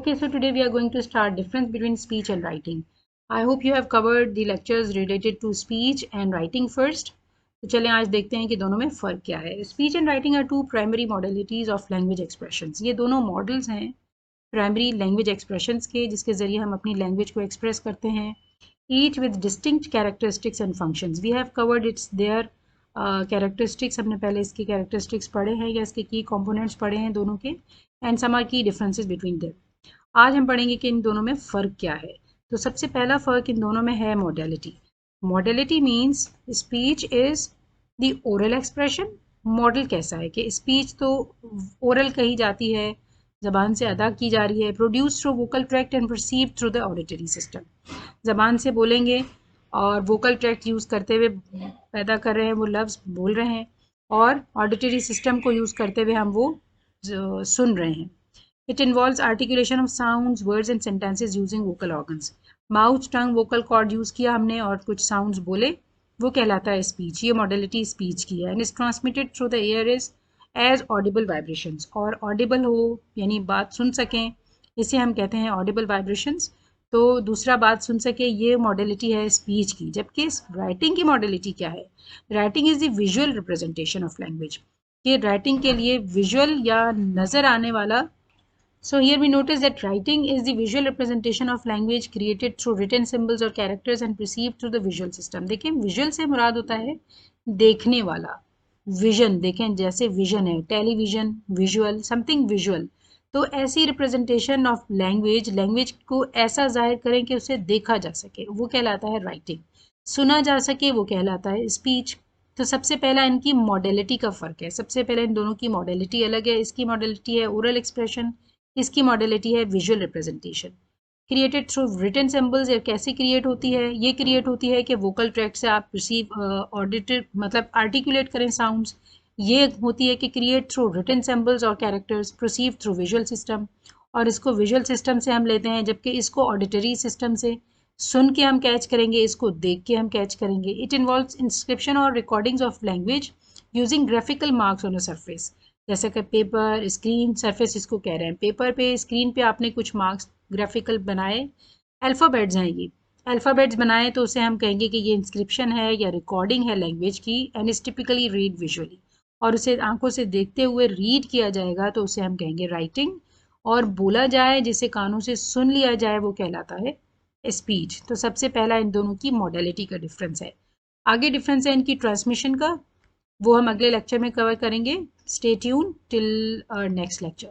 Okay, so today we are going to start difference between speech and writing. I hope you have covered the lectures related to speech and writing first. तो चलें आज देखते हैं कि दोनों में फ़र्क क्या है. Speech and writing are two primary modalities of language expressions. ये दोनों models हैं primary language expressions के, जिसके ज़रिए हम अपनी language को express करते हैं. Each with distinct characteristics and functions. We have covered its their characteristics. हमने पहले इसकी characteristics पढ़े हैं या इसके key components पढ़े हैं दोनों के, and some are key differences between them. आज हम पढ़ेंगे कि इन दोनों में फ़र्क क्या है. तो सबसे पहला फ़र्क इन दोनों में है modality. Modality means speech is the oral expression. Model कैसा है कि स्पीच तो ओरल कही जाती है, ज़बान से अदा की जा रही है, produce through vocal tract and perceive through the auditory system. ज़बान से बोलेंगे और वोकल ट्रैक्ट यूज़ करते हुए पैदा कर रहे हैं, वो लफ्ज़ बोल रहे हैं, और ऑडिटरी सिस्टम को यूज़ करते हुए हम वो सुन रहे हैं. It involves articulation of sounds, words and sentences using vocal organs. Mouth, tongue, vocal cord use किया हमने और कुछ sounds बोले, वो कहलाता है speech. ये modality speech की है and is transmitted through the air is as audible vibrations. और audible हो यानी बात सुन सकें, इसे हम कहते हैं audible vibrations. तो दूसरा बात सुन सके, ये modality है speech की. जबकि writing की modality क्या है? Writing is the visual representation of language. कि writing के लिए visual या नज़र आने वाला. So here we notice that writing is the visual representation of language created through written symbols or characters and perceived through the visual system. देखें visual से मुराद होता है देखने वाला. vision देखें जैसे vision है, television, visual, something visual. तो ऐसी representation of language को ऐसा जाहिर करें कि उसे देखा जा सके, वो कहलाता है writing. सुना जा सके, वो कहलाता है speech. तो सबसे पहला इनकी मॉडलिटी का फ़र्क है. सबसे पहले इन दोनों की मॉडलिटी अलग है. इसकी मॉडलिटी है ओरल एक्सप्रेशन, इसकी मॉडलिटी है visual representation. Created through written symbols. कैसे क्रिएट होती है? ये क्रिएट होती है कि वोकल ट्रैक्ट से आप रिसीव ऑडिटेड मतलब आर्टिकुलेट करें साउंड्स. ये होती है कि क्रिएट थ्रू रिटन सिंबल्स और characters, perceive through visual system. और इसको विजुअल सिस्टम से हम लेते हैं, जबकि इसको ऑडिटरी सिस्टम से सुन के हम कैच करेंगे, इसको देख के हम कैच करेंगे. इट इन्वॉल्व्स इंस्क्रिप्शन और recordings of language using graphical marks on a surface. जैसे कि पेपर, स्क्रीन, सरफेस इसको कह रहे हैं. पेपर पे, स्क्रीन पे आपने कुछ मार्क्स ग्राफिकल बनाए, अल्फ़ाबेट्स हैं ये. अल्फ़ाबेट्स बनाए तो उसे हम कहेंगे कि ये इंस्क्रिप्शन है या रिकॉर्डिंग है लैंग्वेज की, and is typically read visually. और उसे आंखों से देखते हुए रीड किया जाएगा तो उसे हम कहेंगे राइटिंग. और बोला जाए, जिसे कानों से सुन लिया जाए, वो कहलाता है स्पीच. तो सबसे पहला इन दोनों की मॉडलिटी का डिफरेंस है. आगे डिफरेंस है इनकी ट्रांसमिशन का, वो हम अगले लेक्चर में कवर करेंगे. Stay tune till next lecture.